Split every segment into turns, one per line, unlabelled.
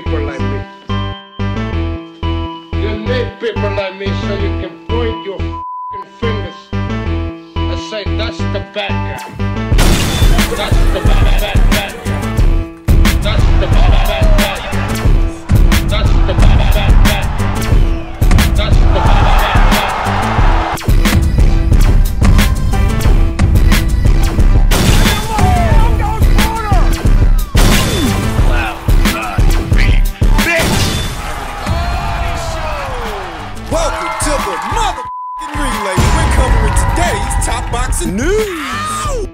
people like me. You need people like me so you can point your f***ing fingers and say, that's the bad guy. That's the bad guy. That's the bad guy. That's the bad guy. That's the bad guy.
News.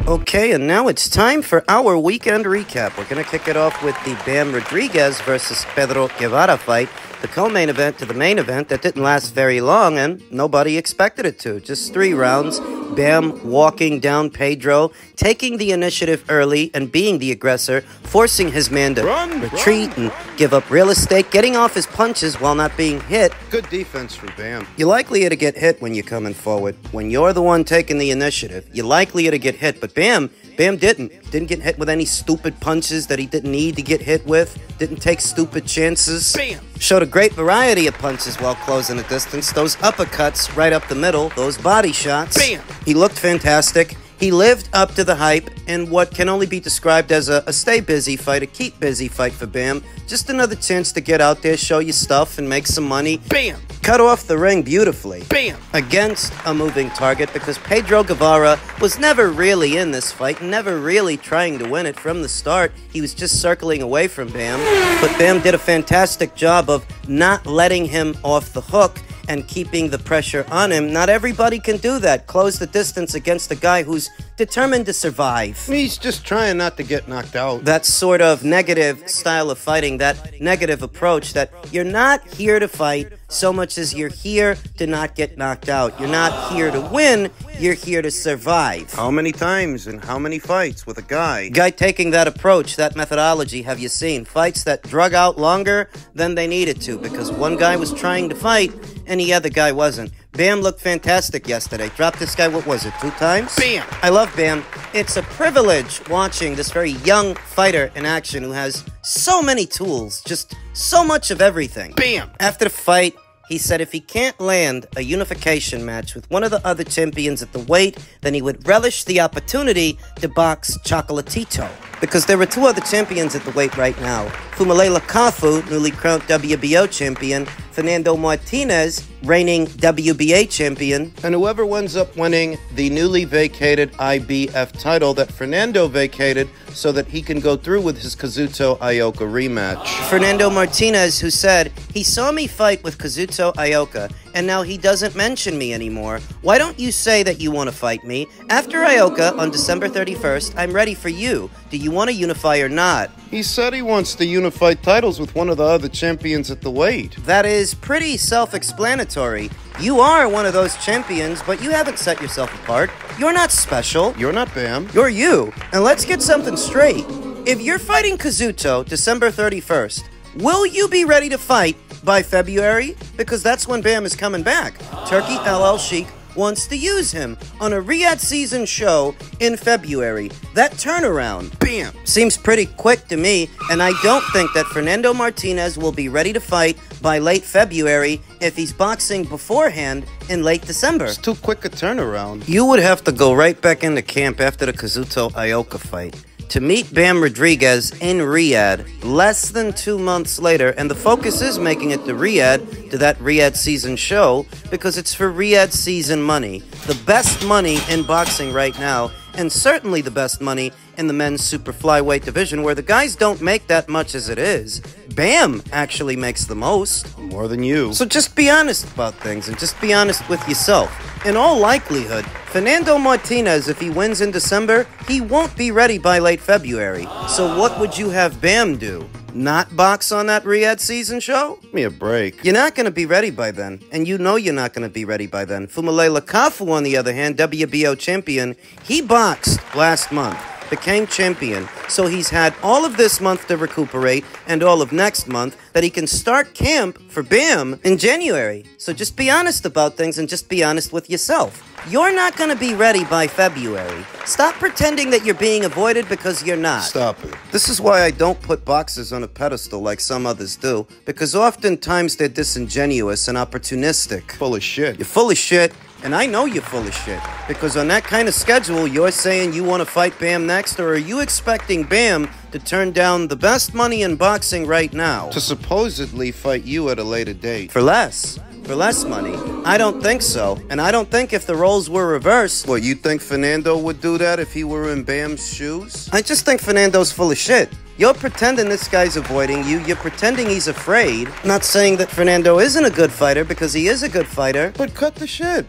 Okay, and now it's time for our weekend recap. We're going to kick it off with the Bam Rodriguez versus Pedro Guevara fight, the co-main event to the main event that didn't last very long, and nobody expected it to. Just 3 rounds. Bam walking down Pedro, taking the initiative early and being the aggressor, forcing his man to retreat and give up real estate, getting off his punches while not being hit. Good defense from Bam. You're likely to get hit when you're coming forward. When you're the one taking the initiative, you're likely to get hit. But Bam didn't get hit with any stupid punches that he didn't need to get hit with. Didn't take stupid chances. Bam! Showed a great variety of punches while closing the distance. Those uppercuts right up the middle. Those body shots. Bam! He looked fantastic. He lived up to the hype in what can only be described as a stay busy fight, a keep busy fight for Bam. Just another chance to get out there, show your stuff, and make some money. Bam! Cut off the ring beautifully. Bam! Against a moving target, because Pedro Guevara was never really in this fight, never really trying to win it from the start. He was just circling away from Bam. But Bam did a fantastic job of not letting him off the hook and keeping the pressure on him. Not everybody can do that. Close the distance against a guy who's determined to survive. He's just trying not to get knocked out. That sort of negative style of fighting, that negative approach that you're not here to fight so much as you're here to not get knocked out. You're not here to win, you're here to survive. How many times and how many fights with a guy taking that approach, that methodology have you seen? Fights that drug out longer than they needed to because one guy was trying to fight and the other guy wasn't. Bam looked fantastic yesterday. Dropped this guy, what was it, 2 times? Bam! I love Bam. It's a privilege watching this very young fighter in action who has so many tools, just so much of everything. Bam! After the fight, he said if he can't land a unification match with one of the other champions at the weight, then he would relish the opportunity to box Chocolatito. Because there are 2 other champions at the weight right now. Fumalela Kafu, newly crowned WBO champion, Fernando Martinez, reigning WBA champion, and whoever winds up winning the newly vacated IBF title that Fernando vacated so that he can go through with his Kazuto Ioka rematch. Fernando Martinez, who said, he saw me fight with Kazuto Ioka, and now he doesn't mention me anymore. Why don't you say that you want to fight me? After Ioka on December 31st, I'm ready for you. Do you want to unify or not? He said he wants to unify titles with one of the other champions at the weight. That is pretty self-explanatory. You are one of those champions, but you haven't set yourself apart. You're not special. You're not Bam. You're you. And let's get something straight. If you're fighting Kazuto December 31st, will you be ready to fight by February? Because that's when Bam is coming back. Turkey LL Sheik wants to use him on a Riyadh season show in February. That turnaround, bam, seems pretty quick to me, and I don't think that Fernando Martinez will be ready to fight by late February if he's boxing beforehand in late December. It's too quick a turnaround. You would have to go right back into camp after the Kazuto Ioka fight to meet Bam Rodriguez in Riyadh less than 2 months later, and the focus is making it to Riyadh, to that Riyadh season show, because it's for Riyadh season money. The best money in boxing right now, and certainly the best money in the men's super flyweight division, where the guys don't make that much as it is. Bam actually makes the most. More than you. So just be honest about things, and just be honest with yourself. In all likelihood, Fernando Martinez, if he wins in December, he won't be ready by late February. So what would you have Bam do? Not box on that Riyadh season show? Give me a break. You're not going to be ready by then, and you know you're not going to be ready by then. Fumalela Kafu, on the other hand, WBO champion, he boxed last month, became champion, so he's had all of this month to recuperate and all of next month that he can start camp for Bam in January. So just be honest about things and just be honest with yourself. you're not going to be ready by February. Stop pretending that you're being avoided because you're not.
Stop it.
This is why I don't put boxers on a pedestal like some others do, because oftentimes they're disingenuous and opportunistic.
Full of shit.
You're full of shit, and I know you're full of shit, because on that kind of schedule, you're saying you want to fight Bam next, or are you expecting Bam to turn down the best money in boxing right now?
To supposedly fight you at a later date.
For less. For less money? I don't think so. And I don't think if the roles were reversed...
What, you think Fernando would do that if he were in Bam's shoes?
I just think Fernando's full of shit. You're pretending this guy's avoiding you. You're pretending he's afraid. Not saying that Fernando isn't a good fighter, because he is a good fighter.
But cut the shit.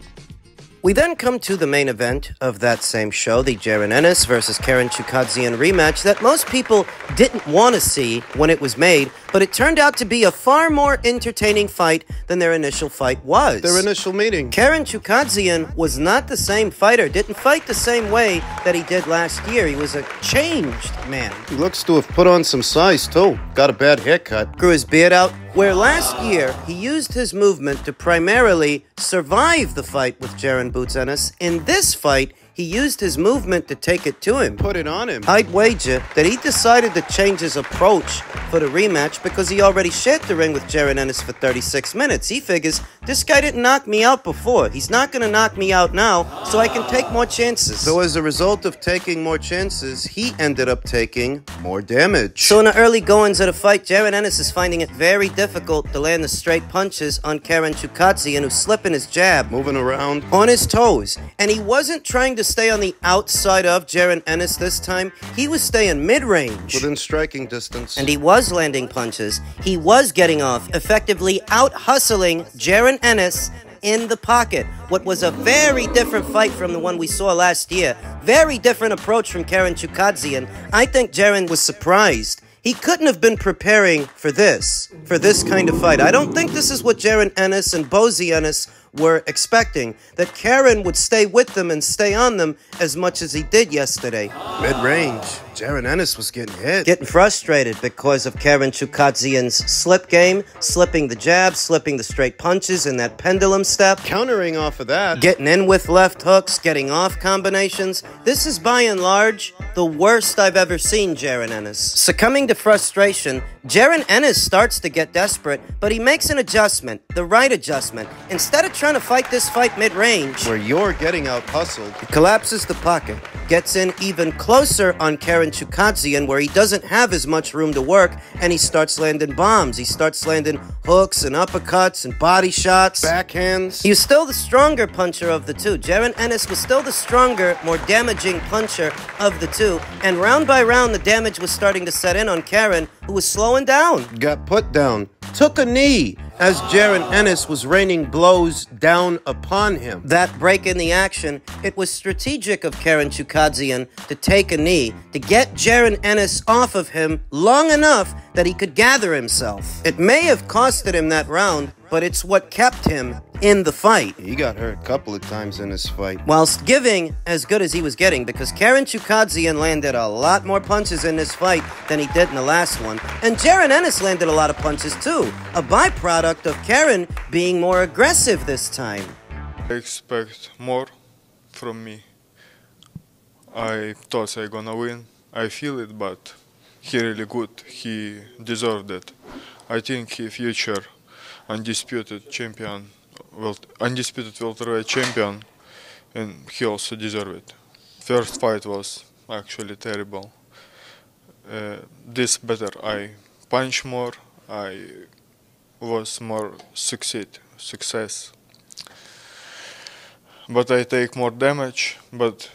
We then come to the main event of that same show, the Jaron Ennis versus Karen Chukhadzian rematch that most people didn't want to see when it was made, but it turned out to be a far more entertaining fight than their initial fight was.
Their initial meeting.
Karen Chukhadzian was not the same fighter, didn't fight the same way that he did last year. He was a changed man.
He looks to have put on some size, too. Got a bad haircut.
Grew his beard out. Where last year, he used his movement to primarily survive the fight with Jaron Boots Ennis, in this fight, he used his movement to take it to him.
Put it on him.
I'd wager that he decided to change his approach for the rematch because he already shared the ring with Jaron Ennis for 36 minutes. He figures, this guy didn't knock me out before. He's not going to knock me out now, so I can take more chances.
So as a result of taking more chances, he ended up taking more damage.
So in the early goings of the fight, Jaron Ennis is finding it very difficult to land the straight punches on Karen Chukhadzian, who's slipping his jab.
Moving around.
On his toes. And he wasn't trying to stay on the outside of Jaron Ennis this time. He was staying mid-range.
Within striking distance.
And he was landing punches. He was getting off, effectively out-hustling Jaron Ennis in the pocket. What was a very different fight from the one we saw last year. Very different approach from Karen Chukhadzian. I think Jaron was surprised. He couldn't have been preparing for this kind of fight. I don't think this is what Jaron Ennis and Bozy Ennis were expecting, that Karen would stay with them and stay on them as much as he did yesterday.
Mid-range. Jaron Ennis was getting hit.
Getting frustrated because of Karen Chukhadzian's slip game, slipping the jab, slipping the straight punches in that pendulum step.
Countering off of that.
Getting in with left hooks, getting off combinations. This is by and large the worst I've ever seen Jaron Ennis. Succumbing to frustration, Jaron Ennis starts to get desperate, but he makes an adjustment, the right adjustment. Instead of trying to fight this fight mid-range,
where you're getting out-hustled,
he collapses the pocket, gets in even closer on Karen Chukhadzian, where he doesn't have as much room to work, and he starts landing bombs. He starts landing hooks and uppercuts and body shots.
Backhands.
He was still the stronger puncher of the two. Jaron Ennis was still the stronger, more damaging puncher of the two, and round by round, the damage was starting to set in on Karen, who was slowing down.
Got put down. Took a knee as Jaron Ennis was raining blows down upon him.
That break in the action, it was strategic of Karen Chukhadzian to take a knee, to get Jaron Ennis off of him long enough that he could gather himself. It may have costed him that round, but it's what kept him in the fight.
He got hurt a couple of times in this fight.
Whilst giving as good as he was getting, because Karen Chukhadzian landed a lot more punches in this fight than he did in the last one. And Jaron Ennis landed a lot of punches too, a byproduct of Karen being more aggressive this time.
I expect more from me. I thought I gonna win. I feel it, but he really good. He deserved it. I think he future undisputed champion, undisputed welterweight champion, and he also deserved it. First fight was actually terrible. This better. I punch more. I was more success. But I take more damage, but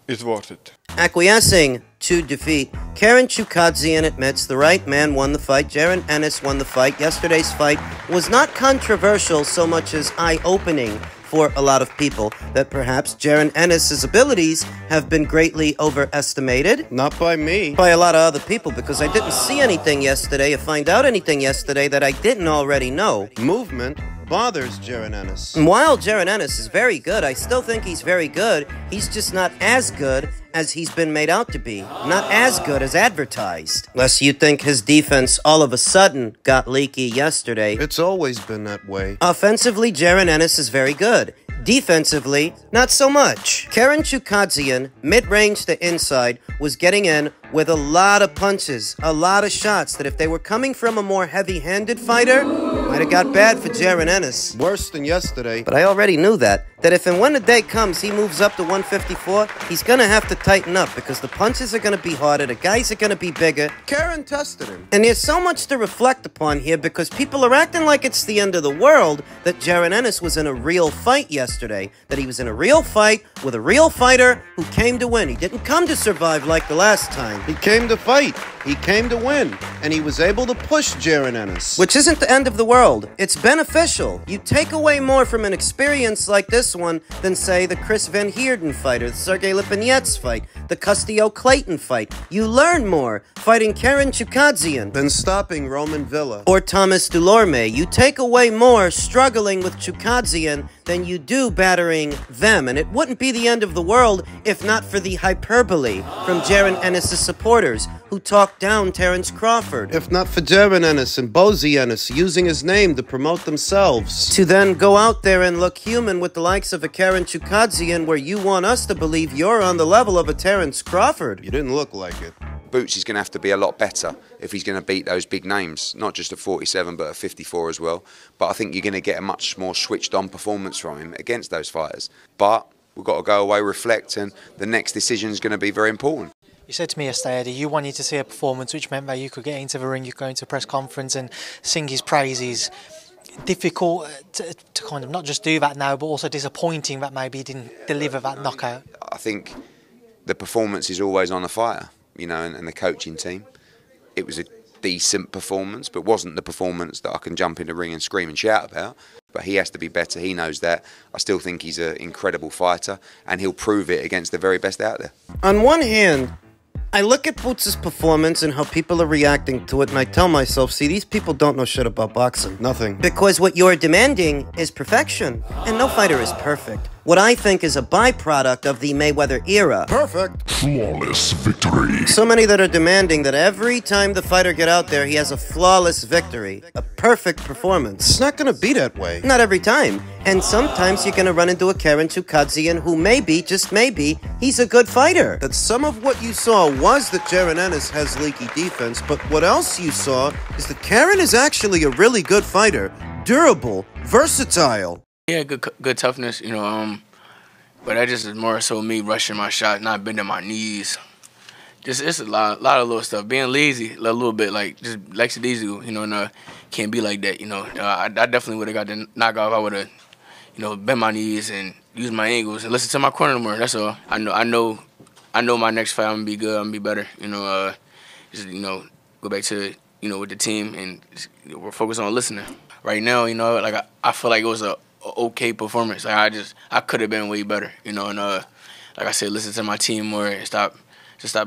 it's worth it.
Acquiescing to defeat, Karen Chukhadzian admits the right man won the fight. Jaron Ennis won the fight. Yesterday's fight was not controversial so much as eye-opening for a lot of people, that perhaps Jaron Ennis' abilities have been greatly overestimated.
Not by me.
By a lot of other people, because I didn't see anything yesterday or find out anything yesterday that I didn't already know.
Movement bothers Jaron Ennis.
And while Jaron Ennis is very good, I still think he's very good. He's just not as good as he's been made out to be. Not as good as advertised. Unless you think his defense all of a sudden got leaky yesterday.
It's always been that way.
Offensively, Jaron Ennis is very good. Defensively, not so much. Karen Chukhadzian, mid-range to inside, was getting in with a lot of punches, a lot of shots that if they were coming from a more heavy-handed fighter, might have got bad for Jaron Ennis.
Worse than yesterday.
But I already knew that if and when the day comes he moves up to 154, he's gonna have to tighten up because the punches are gonna be harder, the guys are gonna be bigger.
Karen tested him.
And there's so much to reflect upon here because people are acting like it's the end of the world that Jaron Ennis was in a real fight yesterday, that he was in a real fight with a real fighter who came to win. He didn't come to survive like the last time.
He came to fight. He came to win. And he was able to push Jaron Ennis.
Which isn't the end of the world. It's beneficial. You take away more from an experience like this one than, say, the Chris Van Heerden fight or the Sergey Lipinets fight, the Custio Clayton fight. You learn more fighting Karen Chukhadzian
than stopping Roman Villa
or Thomas Dulorme. You take away more struggling with Chukhadzian than you do battering them. And it wouldn't be the end of the world if not for the hyperbole from Jaron Ennis' supporters who talked down Terence Crawford.
If not for Jaron Ennis and Bozy Ennis using his name to promote themselves.
To then go out there and look human with the likes of a Karen Chukhadzian where you want us to believe you're on the level of a Terence Crawford.
You didn't look like it.
Boots is going to have to be a lot better if he's going to beat those big names, not just at 47 but at 54 as well. But I think you're going to get a much more switched on performance from him against those fighters. But we've got to go away, reflect, and the next decision is going to be very important.
You said to me yesterday, Eddie, you wanted to see a performance which meant that you could get into the ring, you could go into a press conference and sing his praises. Difficult to kind of not just do that now, but also disappointing that maybe he didn't deliver that knockout.
I think the performance is always on the fighter, you know, and the coaching team. It was a decent performance, but wasn't the performance that I can jump in the ring and scream and shout about. But he has to be better, he knows that. I still think he's an incredible fighter, and he'll prove it against the very best out there.
On one hand, I look at Boots' performance and how people are reacting to it, and I tell myself, see, these people don't know shit about boxing.
Nothing.
Because what you're demanding is perfection, and no fighter is perfect. What I think is a byproduct of the Mayweather era.
Perfect.
Flawless victory.
So many that are demanding that every time the fighter get out there, he has a flawless victory, a perfect performance.
It's not going to be that way.
Not every time. And sometimes you're going to run into a Karen Chukhadzian who maybe, just maybe, he's a good fighter.
That some of what you saw was that Jaron Ennis has leaky defense, but what else you saw is that Karen is actually a really good fighter. Durable, versatile.
Yeah, good toughness, you know, but that just is more so me rushing my shot, not bending my knees. Just it's a lot of little stuff. Being lazy a little bit, like just likes it easy, you know, and can't be like that, you know. I definitely would have got the knockout if I would have, you know, bent my knees and used my angles and listen to my corner more. That's all. I know my next fight I'm gonna be good, I'm gonna be better, you know. Just, you know, go back to, you know, with the team and just, you know, we're focused on listening. Right now, you know, like I feel like it was a okay performance. Like I could have been way better, you know. And like I said, listen to my team more and stop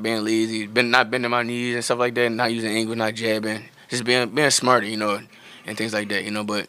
being lazy, not bending my knees and stuff like that, not using angles, not jabbing, just being smarter, you know, and things like that, you know. But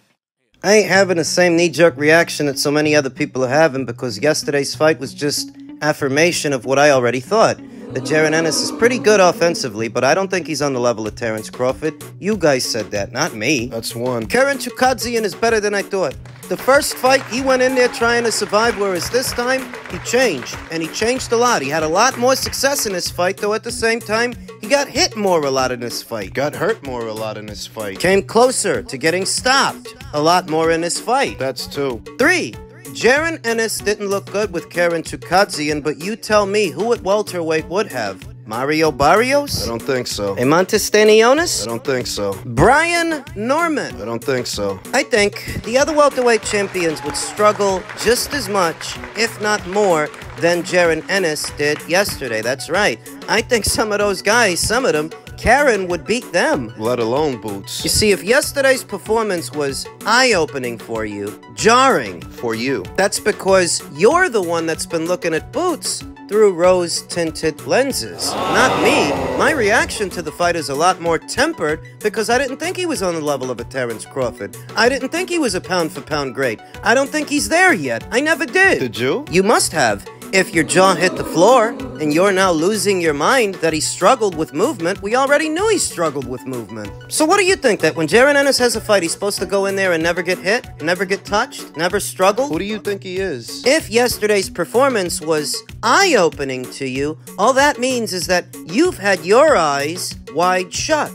I ain't having the same knee-jerk reaction that so many other people are having because yesterday's fight was just affirmation of what I already thought. That Jaron Ennis is pretty good offensively, but I don't think he's on the level of Terence Crawford. You guys said that, not me.
That's one.
Karen Chukhadzian is better than I thought. The first fight, he went in there trying to survive, whereas this time, he changed. And he changed a lot. He had a lot more success in this fight, though at the same time, he got hit more a lot in this fight.
Got hurt more a lot in this fight.
Came closer to getting stopped a lot more in this fight.
That's two.
3. Jaron Ennis didn't look good with Karen Chukhadzian, but you tell me who at welterweight would have? Mario Barrios?
I don't think so.
Emantis Stanionis?
I don't think so.
Brian Norman?
I don't think so.
I think the other welterweight champions would struggle just as much, if not more, than Jaron Ennis did yesterday. That's right. I think some of those guys, some of them, Karen would beat them.
Let alone Boots.
You see, if yesterday's performance was eye-opening for you, jarring
for you,
that's because you're the one that's been looking at Boots through rose-tinted lenses. Not me. My reaction to the fight is a lot more tempered because I didn't think he was on the level of a Terence Crawford. I didn't think he was a pound-for-pound great. I don't think he's there yet. I never did.
Did you?
You must have. If your jaw hit the floor and you're now losing your mind that he struggled with movement, we already knew he struggled with movement. So what do you think, that when Jaron Ennis has a fight, he's supposed to go in there and never get hit, never get touched, never struggle?
Who do you think he is?
If yesterday's performance was eye-opening to you, all that means is that you've had your eyes wide shut.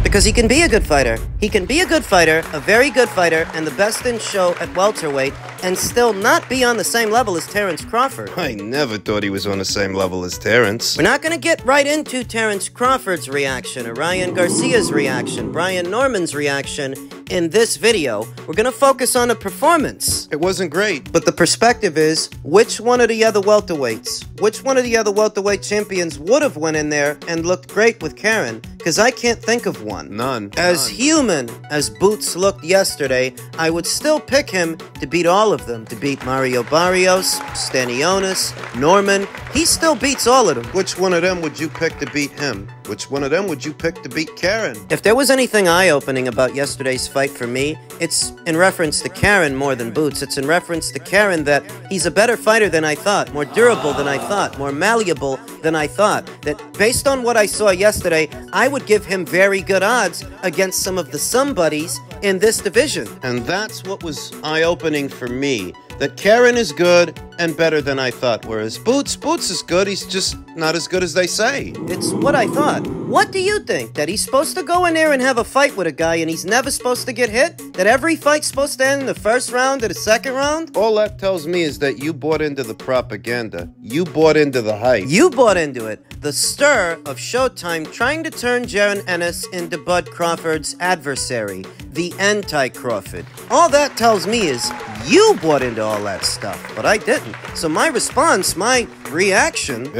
Because he can be a good fighter. He can be a good fighter, a very good fighter, and the best in show at welterweight, and still not be on the same level as Terence Crawford.
I never thought he was on the same level as Terence.
We're not going to get right into Terence Crawford's reaction, or Ryan Garcia's reaction, Brian Norman's reaction in this video. We're going to focus on the performance.
It wasn't great.
But the perspective is, which one of the other welterweights, which one of the other welterweight champions would have went in there and looked great with Karen? Because I can't think of one.
None.
As human as Boots looked yesterday, I would still pick him to beat all of them. To beat Mario Barrios, Stanionis, Norman. He still beats all of them.
Which one of them would you pick to beat him? Which one of them would you pick to beat Karen?
If there was anything eye-opening about yesterday's fight for me, it's in reference to Karen more than Boots. It's in reference to Karen that he's a better fighter than I thought, more durable than I thought, more malleable than I thought. That based on what I saw yesterday, I would give him very good odds against some of the somebodies in this division.
And that's what was eye-opening for me. That Karen is good and better than I thought, whereas Boots is good, he's just not as good as they say.
It's what I thought. What do you think? That he's supposed to go in there and have a fight with a guy and he's never supposed to get hit? That every fight's supposed to end in the first round or the second round?
All that tells me is that you bought into the propaganda. You bought into the hype.
You bought into it. The stir of Showtime trying to turn Jaron Ennis into Bud Crawford's adversary, the anti-Crawford. All that tells me is you bought into all that stuff, but I didn't. So my response, my reaction,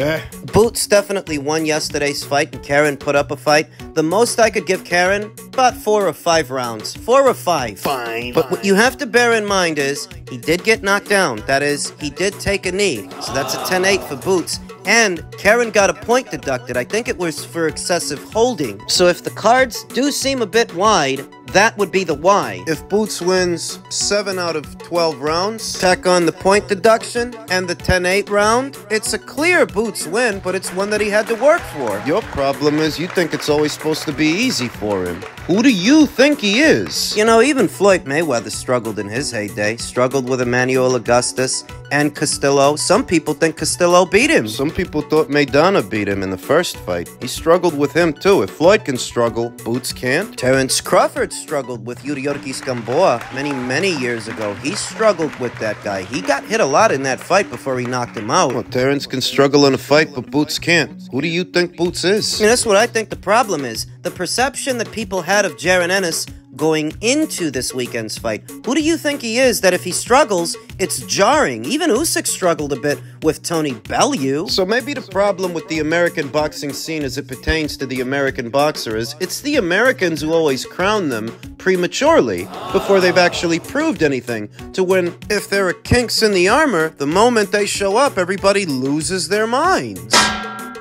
Boots definitely won yesterday's fight and Karen put up a fight. The most I could give Karen, about 4 or 5 rounds. 4 or 5.
Fine.
But what you have to bear in mind is, he did get knocked down. That is, he did take a knee. So that's a 10-8 for Boots. And Karen got a point deducted. I think it was for excessive holding. So if the cards do seem a bit wide, that would be the why.
If Boots wins 7 out of 12 rounds,
tack on the point deduction and the 10-8 round, it's a clear Boots win, but it's one that he had to work for.
Your problem is you think it's always supposed to be easy for him. Who do you think he is?
You know, even Floyd Mayweather struggled in his heyday. Struggled with Emmanuel Augustus and Castillo. Some people think Castillo beat him.
Some people thought Maidana beat him in the first fight. He struggled with him too. If Floyd can struggle, Boots can't.
Terence Crawford struggled with Yuriorkis Gamboa many years ago. He struggled with that guy. He got hit a lot in that fight before he knocked him out.
Well, Terence can struggle in a fight, but Boots can't. Who do you think Boots is?
I mean, that's what I think the problem is. The perception that people had of Jaron Ennis going into this weekend's fight. Who do you think he is that if he struggles, it's jarring? Even Usyk struggled a bit with Tony Bellew.
So maybe the problem with the American boxing scene as it pertains to the American boxer is it's the Americans who always crown them prematurely before they've actually proved anything. To when, if there are kinks in the armor, the moment they show up, everybody loses their minds.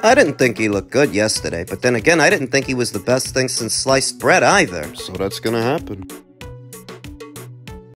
I didn't think he looked good yesterday, but then again, I didn't think he was the best thing since sliced bread either.
So that's gonna happen.